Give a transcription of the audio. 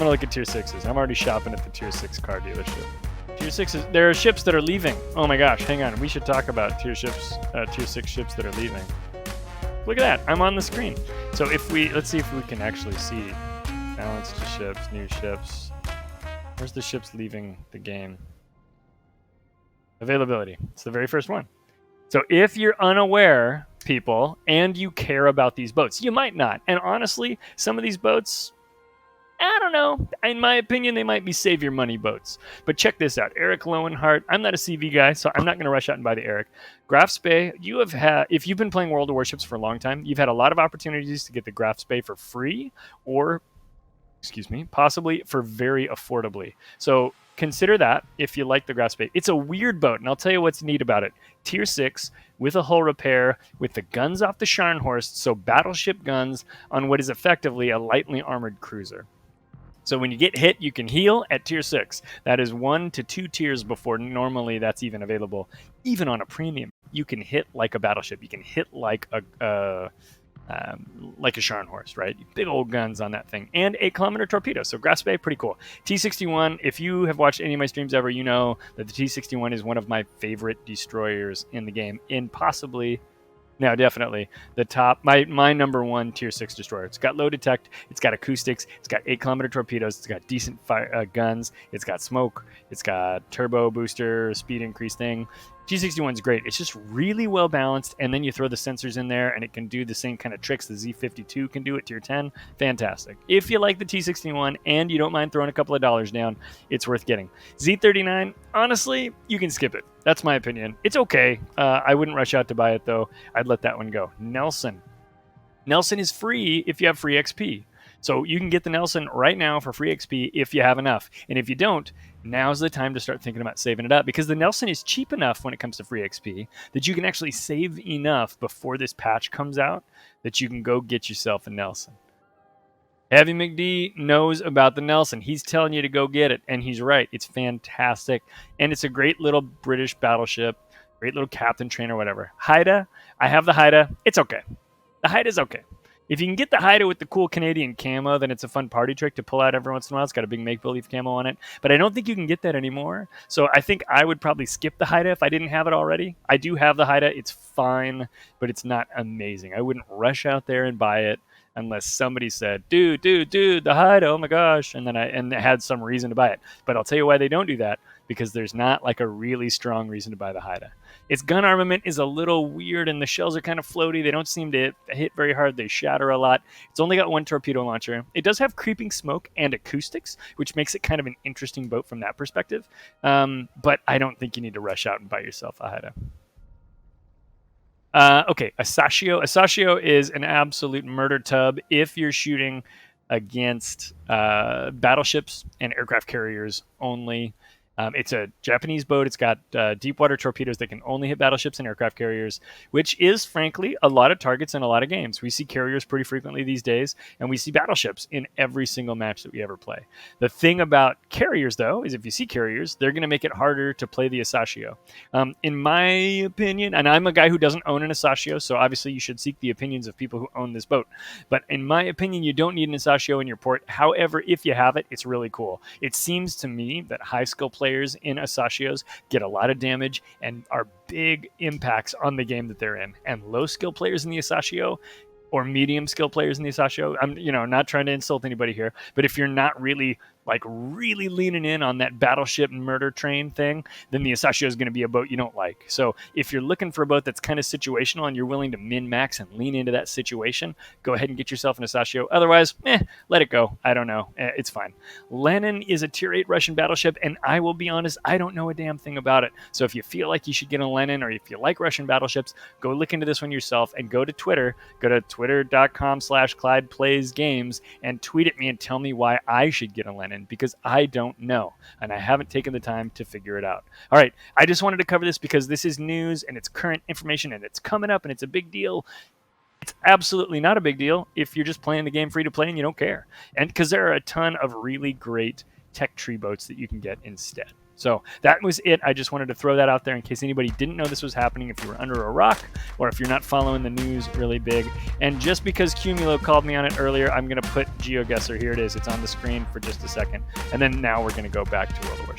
going to look at tier 6s. I'm already shopping at the tier 6 car dealership. Tier 6s, there are ships that are leaving. Oh my gosh, hang on. We should talk about tier 6 ships that are leaving. Look at that. I'm on the screen. So let's see if we can actually see balanced ships, new ships. Where's the ships leaving the game? Availability. It's the very first one. So if you're unaware, people, and you care about these boats, you might not. And honestly, some of these boats, I don't know. In my opinion, they might be save your money boats. But check this out. Eric Lowenhart. I'm not a CV guy, so I'm not going to rush out and buy the Eric. Graf Spey, if you've been playing World of Warships for a long time, you've had a lot of opportunities to get the Graf Spey for free or, possibly for very affordably. So consider that if you like the Graf Spey. It's a weird boat, and I'll tell you what's neat about it. Tier 6 with a hull repair, with the guns off the Scharnhorst, so battleship guns on what is effectively a lightly armored cruiser. So when you get hit, you can heal at tier 6. That is 1 to 2 tiers before normally that's even available. Even on a premium, you can hit like a battleship. You can hit like a Scharnhorst, right? Big old guns on that thing. And 8-kilometer torpedo. So Graf Spey, pretty cool. T-61, if you have watched any of my streams ever, you know that the T-61 is one of my favorite destroyers in the game. Definitely the top, my number one tier 6 destroyer. It's got low detect, it's got acoustics, it's got 8-kilometer torpedoes, it's got decent guns, it's got smoke, it's got turbo booster, speed increase thing. T-61 is great. It's just really well balanced, and then you throw the sensors in there, and it can do the same kind of tricks the Z52 can do at tier 10. Fantastic. If you like the T-61 and you don't mind throwing a couple of dollars down, it's worth getting. Z39, honestly, you can skip it. That's my opinion. It's okay. I wouldn't rush out to buy it, though. I'd let that one go. Nelson is free if you have free XP. So you can get the Nelson right now for free XP if you have enough. And if you don't, now's the time to start thinking about saving it up, because the Nelson is cheap enough when it comes to free XP that you can actually save enough before this patch comes out that you can go get yourself a Nelson. Heavy McD knows about the Nelson. He's telling you to go get it, and he's right. It's fantastic, and it's a great little British battleship, great little captain trainer, whatever. Haida, I have the Haida. It's okay. The Haida's okay. If you can get the Haida with the cool Canadian camo, then it's a fun party trick to pull out every once in a while. It's got a big make-believe camo on it. But I don't think you can get that anymore. So I think I would probably skip the Haida if I didn't have it already. I do have the Haida. It's fine, but it's not amazing. I wouldn't rush out there and buy it unless somebody said, dude, the Haida, oh my gosh, and it had some reason to buy it. But I'll tell you why they don't do that, because there's not like a really strong reason to buy the Haida. Its gun armament is a little weird, and the shells are kind of floaty. They don't seem to hit very hard. They shatter a lot. It's only got 1 torpedo launcher. It does have creeping smoke and acoustics, which makes it kind of an interesting boat from that perspective. But I don't think you need to rush out and buy yourself a Haida. Okay, Asashio. Asashio is an absolute murder tub if you're shooting against battleships and aircraft carriers only. It's a Japanese boat. It's got deep water torpedoes that can only hit battleships and aircraft carriers, which is, frankly, a lot of targets in a lot of games. We see carriers pretty frequently these days, and we see battleships in every single match that we ever play. The thing about carriers, though, is if you see carriers, they're going to make it harder to play the Asashio. In my opinion, and I'm a guy who doesn't own an Asashio, so obviously you should seek the opinions of people who own this boat. But in my opinion, you don't need an Asashio in your port. However, if you have it, it's really cool. It seems to me that high-skill players in Asashios get a lot of damage and are big impacts on the game that they're in. And low skill players in the Asashio, or medium skill players in the Asashio, I'm not trying to insult anybody here, but if you're not really leaning in on that battleship murder train thing, then the Asashio is going to be a boat you don't like. So if you're looking for a boat that's kind of situational and you're willing to min-max and lean into that situation, go ahead and get yourself an Asashio. Otherwise, let it go. I don't know. It's fine. Lenin is a tier 8 Russian battleship, and I will be honest, I don't know a damn thing about it. So if you feel like you should get a Lenin, or if you like Russian battleships, go look into this one yourself and go to Twitter. Go to twitter.com/ClydePlaysGames and tweet at me and tell me why I should get a Lenin, because I don't know, and I haven't taken the time to figure it out. All right, I just wanted to cover this because this is news and it's current information and it's coming up and it's a big deal. It's absolutely not a big deal if you're just playing the game free to play and you don't care, and because there are a ton of really great tech tree boats that you can get instead. So that was it. I just wanted to throw that out there in case anybody didn't know this was happening, if you were under a rock or if you're not following the news really big. And just because Cumulo called me on it earlier, I'm going to put GeoGuessr. Here it is. It's on the screen for just a second. And then now we're going to go back to World of Warships.